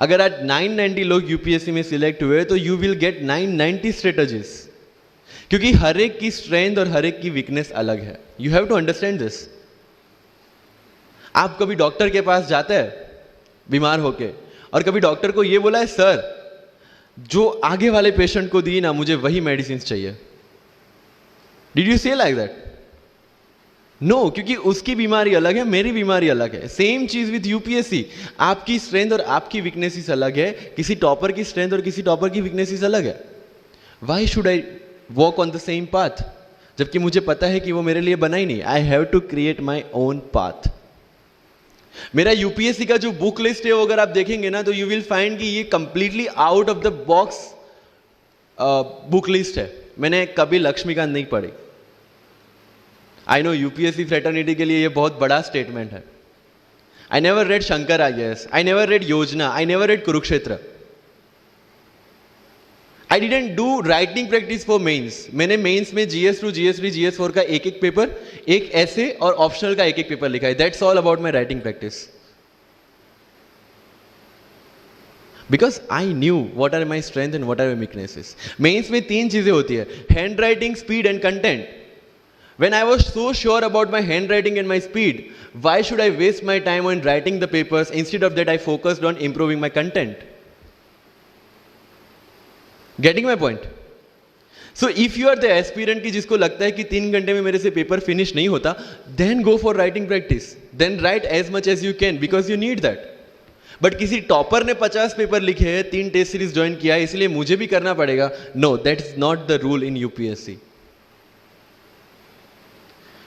अगर आज 990 लोग यूपीएससी में सिलेक्ट हुए तो यू विल गेट 990 स्ट्रेटजीज, क्योंकि हर एक की स्ट्रेंथ और हर एक की वीकनेस अलग है. You have to understand this. आप कभी डॉक्टर के पास जाते हैं बीमार होके, और कभी डॉक्टर को ये बोला है सर जो आगे वाले पेशेंट को दी ना मुझे वही मेडिसिन चाहिए? डिड यू से लाइक दैट? नो, क्योंकि उसकी बीमारी अलग है, मेरी बीमारी अलग है. सेम चीज विथ यूपीएससी. आपकी स्ट्रेंथ और आपकी वीकनेसेस अलग है, किसी टॉपर की स्ट्रेंथ और किसी टॉपर की वीकनेसेस अलग है. Why should I walk on the same path, जबकि मुझे पता है कि वो मेरे लिए बना ही नहीं. I have to create my own path. मेरा यूपीएससी का जो बुक लिस्ट है वो अगर आप देखेंगे ना तो यू विल फाइंड कि ये completely out of the box book list है. मैंने कभी लक्ष्मीकांत नहीं पढ़ी. आई नो यूपीएससी फ्रेटर्निटी के लिए ये बहुत बड़ा स्टेटमेंट है. I never read Shankar IAS, I never read Yojana, I never read Kurukshetra. I didn't do writing practice for mains. मैंने मेंस में GS2, GS3, GS4 का एक एक पेपर, एक ऐसे और ऑप्शनल का एक एक पेपर लिखा है. That's all about my writing practice. Because I knew what are my strength and what are my weaknesses. Mains में 3 चीजें होती है: hand writing, speed and content. When I was so sure about my handwriting and my speed, why should I waste my time on writing the papers? Instead of that, I focused on improving my content. Getting my point? So if you are the aspirant की जिसको लगता है कि 3 घंटे में मेरे से paper finish नहीं होता, then go for writing practice. Then write as much as you can because you need that. But किसी टॉपर ने 50 पेपर लिखे हैं, 3 टेस्ट सीरीज ज्वाइन किया है, इसलिए मुझे भी करना पड़ेगा. No, that is not the rule in UPSC.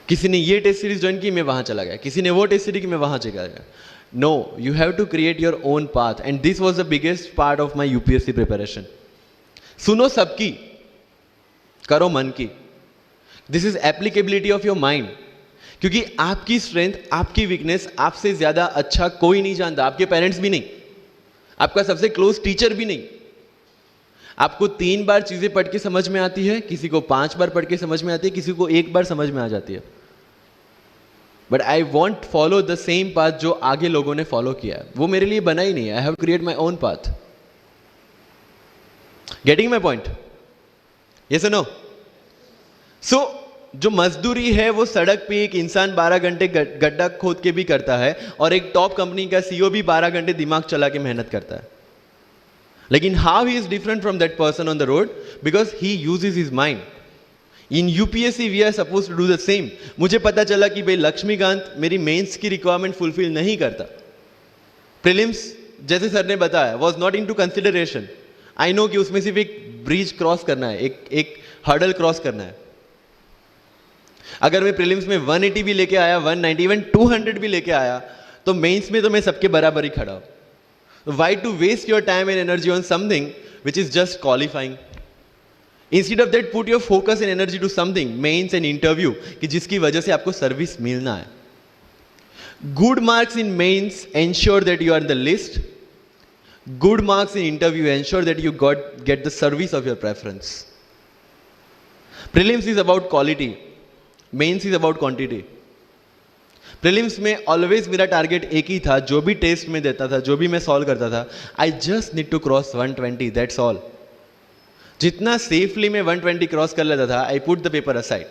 किसी ने ये टेस्ट सीरीज ज्वाइन की, मैं वहां चला गया. किसी ने वो टेस्ट सीरीज की, मैं वहां चला गया. No, you have to create your own path. And this was the biggest part of my UPSC preparation. सुनो सबकी, करो मन की. This is applicability of your mind. क्योंकि आपकी स्ट्रेंथ, आपकी वीकनेस आपसे ज्यादा अच्छा कोई नहीं जानता. आपके पेरेंट्स भी नहीं, आपका सबसे क्लोज टीचर भी नहीं. आपको 3 बार चीजें पढ़ के समझ में आती है, किसी को 5 बार पढ़ के समझ में आती है, किसी को 1 बार समझ में आ जाती है. But I want follow the same path जो आगे लोगों ने फॉलो किया है. वो मेरे लिए बना ही नहीं है. I have create my own path. Getting my point? Yes और नो? सो जो मजदूरी है वो सड़क पे एक इंसान 12 घंटे गड्ढा खोद के भी करता है, और एक टॉप कंपनी का सीईओ भी 12 घंटे दिमाग चला के मेहनत करता है. लेकिन how he is different from that person on the road? Because he uses his mind. In UPSC we are suppose to do the same. मुझे पता चला कि भाई लक्ष्मीकांत मेरी मेंस की रिक्वायरमेंट फुलफिल नहीं करता. प्रीलिम्स जैसे सर ने बताया was not into consideration. I know कि उसमें सिर्फ एक ब्रिज क्रॉस करना है, एक हर्डल क्रॉस करना है. अगर मैं प्रीलिम्स में 180 भी लेके आया, 190, इवन 200 भी लेके आया, तो मेंस में तो मैं सबके बराबर ही खड़ा हूं. Why to waste your time and energy on something which is just qualifying? Instead of that, put your focus and energy to something, mains and interview, कि जिसकी वजह से आपको सर्विस मिलना है. Good marks in mains ensure that you are in the list. Good marks in interview ensure that you get the service of your preference. Prelims is about quality. Mains is about quantity. Prelims में always मेरा target एक ही था. जो भी test में देता था, जो भी मैं सॉल्व करता था, I just need to cross 120. That's all. जितना सेफली मैं 120 क्रॉस कर लेता था, I put the paper aside.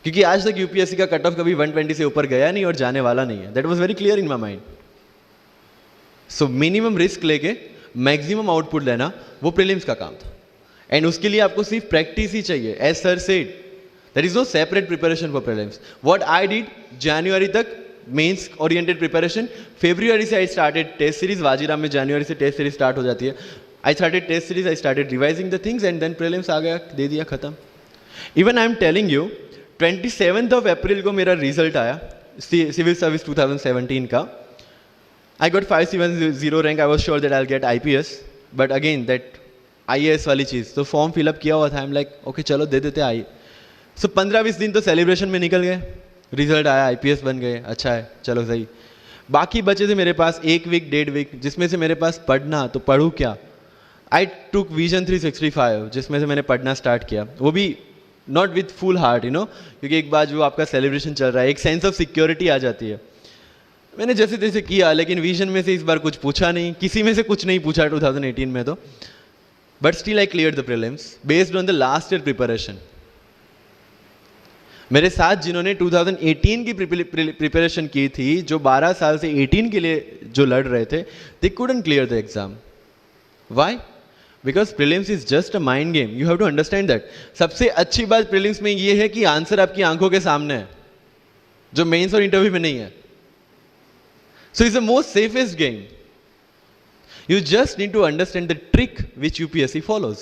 क्योंकि आज तक यूपीएससी का कट ऑफ कभी 120 से ऊपर गया नहीं और जाने वाला नहीं है. That was very clear in my mind. So minimum risk लेके मैक्सिमम आउटपुट लेना वो प्रीलिम्स का काम था. एंड उसके लिए आपको सिर्फ प्रैक्टिस ही चाहिए. As sir said, there is no separate preparation for prelims. What I did, January तक मेंस ओरिएंटेड प्रिपरेशन. February से I started test series. Vajiram में January से टेस्ट सीरीज स्टार्ट हो जाती है. I started test series, I started revising the things and then prelims आ गया, दे दिया, खत्म. Even I am telling you, 27th of April को मेरा रिजल्ट आया सिविल सर्विस 2017 का. I got 570 rank. I was sure that I'll get IPS, but again that IAS वाली चीज़, तो फॉर्म फिलअप किया हुआ था. I'm like, okay चलो दे देते आई. सो 15-20 दिन तो सेलिब्रेशन में निकल गए. रिजल्ट आया, आईपीएस बन गए, अच्छा है, चलो सही. बाकी बचे थे मेरे पास 1 वीक 1.5 वीक, जिसमें से मेरे पास पढ़ना, तो पढ़ूँ क्या? आई टुक विजन 365, जिसमें से मैंने पढ़ना स्टार्ट किया. वो भी not with full heart, you know, क्योंकि एक बार जो आपका सेलिब्रेशन चल रहा है, एक सेंस ऑफ सिक्योरिटी आ जाती है. मैंने जैसे तैसे किया, लेकिन विजन में से इस बार कुछ पूछा नहीं, किसी में से कुछ नहीं पूछा 2018 में तो, but still I clear the prelims based on the last year preparation. मेरे साथ जिन्होंने 2018 की प्रिपरेशन की थी, जो 12 साल से 18 के लिए जो लड़ रहे थे, they couldn't clear the exam. Why? Because prelims is just a mind game, you have to understand that. सबसे अच्छी बात प्रीलिम्स में ये है कि आंसर आपकी आंखों के सामने है, जो मेंस और इंटरव्यू में नहीं है। So it's the most safest game. You just need to understand the trick which UPSC follows,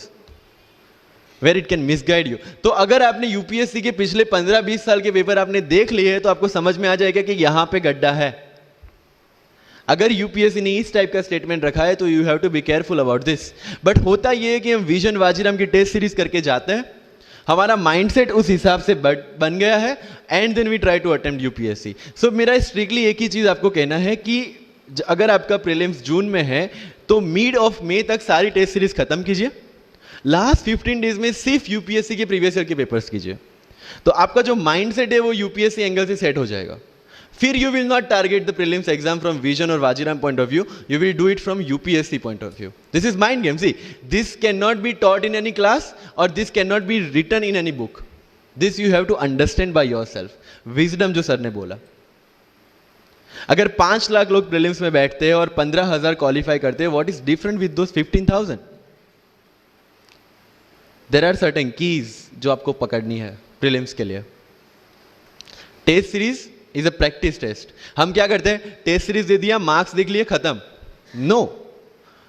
where it can misguide you. तो अगर आपने यूपीएससी के पिछले 15-20 साल के पेपर आपने देख लिए हैं, तो आपको समझ में आ जाएगा कि यहां पे गड्ढा है। अगर यूपीएससी ने इस टाइप का स्टेटमेंट रखा है तो you have to be careful about this. But होता यह है कि हम विजन वाजीराम की टेस्ट सीरीज करके जाते हैं, हमारा माइंडसेट उस हिसाब से बन गया है, and then we try to attempt UPSC. So मेरा स्ट्रिक्टली एक ही चीज आपको कहना है कि अगर आपका प्रीलिम्स जून में है तो मिड ऑफ मई तक सारी टेस्ट सीरीज खत्म कीजिए, लास्ट 15 डेज में सिर्फ यूपीएससी के प्रीवियस ईयर के पेपर्स कीजिए, तो आपका जो माइंडसेट है वो यूपीएससी एंगल से सेट हो जाएगा। फिर you will not target the prelims exam from Vision और Vajiram point of view, you will do it from UPSC point of view. This is mind game. See, this can not be taught in any class और this can not be written in any book. This you have to understand by yourself. Wisdom जो sir ने बोला, अगर 5 लाख लोग prelims में बैठते हैं और 15,000 क्वालिफाई करते हैं, what is different with those 15,000? There are certain keys जो आपको पकड़नी है प्रीलिम्स के लिए। Test series is a practice test. हम क्या करते हैं, टेस्ट सीरीज दे दिया, मार्क्स देख लिए, खत्म। No,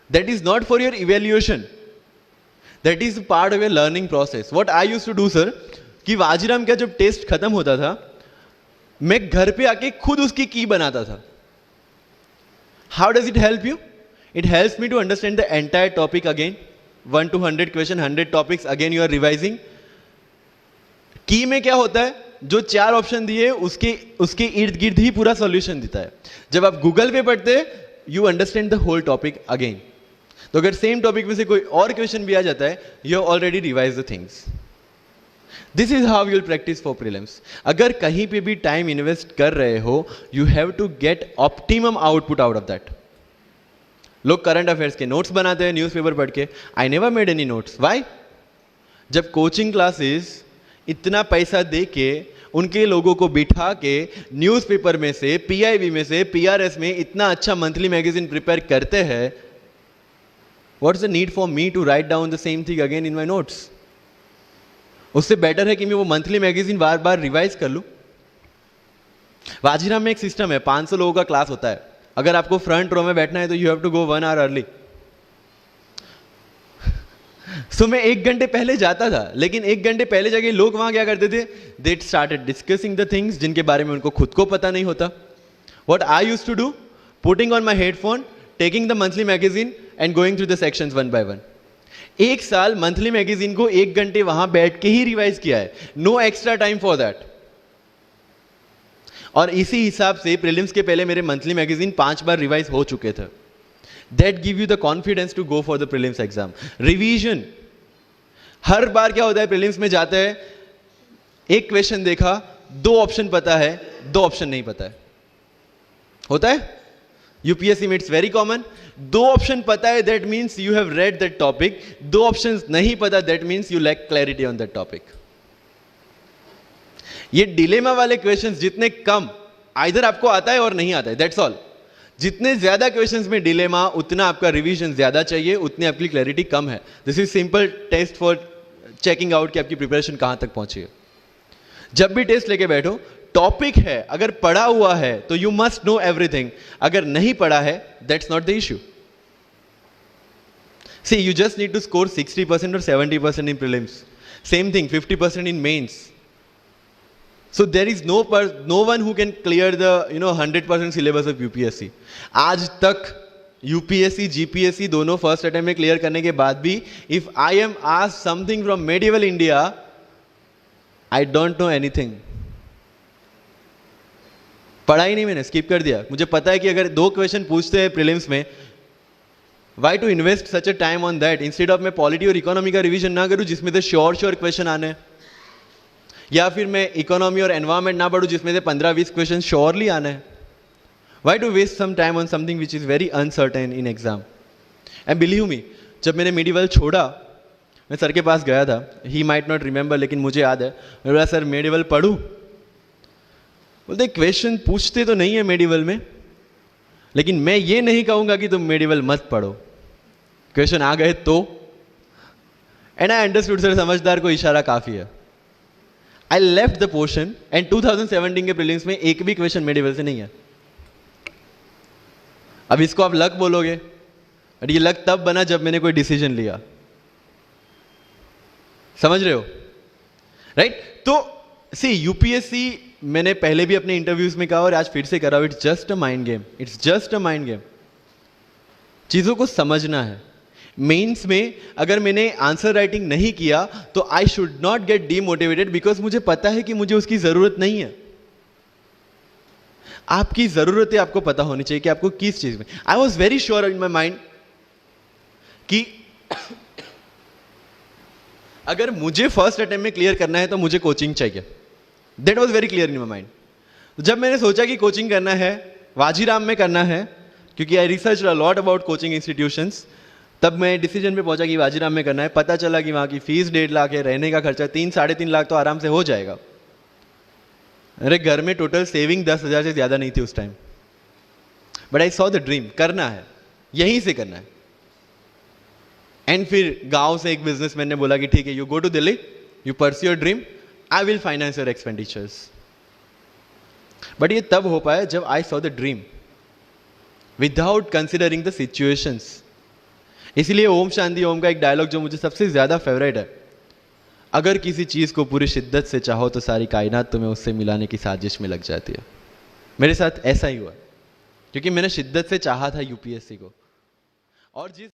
that is not for your evaluation, that is part of your learning process. What I used to do sir, कि वाजीराम का जब टेस्ट खत्म होता था, मैं घर पे आके खुद उसकी की बनाता था। How does it help you? It helps me to understand the entire topic again, 1 to 100 question, 100 topics, again you are revising. की में क्या होता है, जो 4 ऑप्शन दिए उसके इर्द गिर्द ही पूरा सॉल्यूशन देता है। जब आप गूगल पे पढ़ते you understand the whole topic again. तो अगर सेम टॉपिक में से कोई और क्वेश्चन भी आ जाता है, you have already revise the things. This is how you will practice for prelims. अगर कहीं पे भी टाइम इन्वेस्ट कर रहे हो, you have to get optimum output out of that. लोग करंट अफेयर्स के नोट्स बनाते हैं न्यूज़पेपर पढ़ के। I never made any notes. Why? जब कोचिंग क्लासेस इतना पैसा दे के उनके लोगों को बिठा के न्यूज़पेपर में से, पीआईबी में से, पीआरएस में इतना अच्छा मंथली मैगजीन प्रिपेयर करते हैं, what is the need for me to write down the same thing again in my notes? उससे बेटर है कि मैं वो मंथली मैगजीन बार बार रिवाइज कर लूं। वाजीराम में एक सिस्टम है, 500 लोगों का क्लास होता है। अगर आपको फ्रंट रो में बैठना है तो you have to go 1 hour early. सो मैं 1 घंटे पहले जाता था, लेकिन 1 घंटे पहले जाके लोग वहां क्या करते थे, they started discussing the things जिनके बारे में उनको खुद को पता नहीं होता। What I used to do, putting on my headphone, taking the monthly magazine and going through the sections 1 by 1। 1 साल मंथली मैगजीन को 1 घंटे वहां बैठ के ही रिवाइज किया है, no extra time for that. और इसी हिसाब से प्रीलिम्स के पहले मेरे मंथली मैगजीन 5 बार रिवाइज हो चुके थे। That give you the confidence to go for the prelims exam. Revision, हर बार क्या होता है प्रीलिम्स में जाते हैं, एक क्वेश्चन देखा, 2 ऑप्शन पता है, 2 ऑप्शन नहीं पता है, होता है यूपीएससी में, इट्स वेरी कॉमन। 2 ऑप्शन पता है, that means you have read that topic. 2 option नहीं पता, that means you lack clarity on that topic. ये डिलेमा वाले क्वेश्चंस जितने कम, आइदर आपको आता है और नहीं आता है, दैट्स ऑल। जितने ज्यादा क्वेश्चंस में डिलेमा, उतना आपका रिवीजन ज्यादा चाहिए, उतनी आपकी क्लैरिटी कम है। This is simple test for checking out कि आपकी प्रिपरेशन कहां तक पहुंची है। जब भी टेस्ट लेके बैठो, टॉपिक है, अगर पढ़ा हुआ है तो यू मस्ट नो एवरीथिंग, अगर नहीं पढ़ा है that's not the issue. See, you just need to score 60% और 70% in prelims, same thing 50% in mains. So there is no one who can clear the 100% syllabus of UPSC. आज तक UPSC, GPSC दोनों first attempt में clear करने के बाद भी, if I am asked something from medieval India, I don't know anything. पढ़ा ही नहीं, मैंने स्किप कर दिया। मुझे पता है कि अगर 2 क्वेश्चन पूछते हैं प्रीलिम्स में, why to invest such a time on that? Instead of मैं पॉलिटी और इकोनॉमी का रिवीजन ना करूं जिसमें से श्योर क्वेश्चन आने हैं, या फिर मैं इकोनॉमी और एनवायरमेंट ना पढ़ूं जिसमें से 15-20 क्वेश्चन श्योरली आना है। Why to waste some time on something which is very uncertain in exam. And believe me, जब मैंने मेडिवल छोड़ा, मैं सर के पास गया था. ही माइट नॉट रिमेंबर, लेकिन मुझे याद है. मैं बोला सर मेडिवल पढ़ूँ? बोलते क्वेश्चन पूछते तो नहीं है मेडिवल में, लेकिन मैं ये नहीं कहूँगा कि तुम मेडिवल मत पढ़ो. क्वेश्चन आ गए तो. एंड आई अंडरस्टूड सर, समझदार को इशारा काफ़ी है. I left the portion and 2017 के प्रीलिम्स में एक भी क्वेश्चन मेडिवल से नहीं है. अब इसको आप लक बोलोगे, और ये लक तब बना जब मैंने कोई डिसीजन लिया. समझ रहे हो? राइट? तो सी यूपीएससी मैंने पहले भी अपने इंटरव्यूज में कहा और आज फिर से करा, it's just a mind game. It's just a mind game. चीजों को समझना है. मेंस में अगर मैंने आंसर राइटिंग नहीं किया तो I should not gate demotivated, because मुझे पता है कि मुझे उसकी जरूरत नहीं है. आपकी जरूरतें आपको पता होनी चाहिए कि आपको किस चीज में. I was very sure in my mind कि अगर मुझे फर्स्ट अटेम्प्ट में क्लियर करना है तो मुझे कोचिंग चाहिए. That was very clear in my mind. जब मैंने सोचा कि कोचिंग करना है, वाजीराम में करना है, क्योंकि I research a lot about coaching institutions, तब मैं डिसीजन पे पहुंचा कि वाजीराम में करना है. पता चला कि वहाँ की फीस 1.5 लाख है, रहने का खर्चा 3-3.5 लाख तो आराम से हो जाएगा. अरे घर में टोटल सेविंग 10,000 से ज़्यादा नहीं थी उस time. But I saw the dream, करना है, यहीं से करना है. एंड फिर गांव से एक बिजनेसमैन ने बोला कि ठीक है, you go to Delhi, you pursue your dream, I will finance your expenditures. But ये तब हो पाया जब I saw the dream without considering the situations. इसलिए ओम शांति ओम का एक डायलॉग जो मुझे सबसे ज्यादा फेवरेट है, अगर किसी चीज को पूरी शिद्दत से चाहो तो सारी कायनात तुम्हें उससे मिलाने की साजिश में लग जाती है. मेरे साथ ऐसा ही हुआ, क्योंकि मैंने शिद्दत से चाहा था यूपीएससी को. और जिस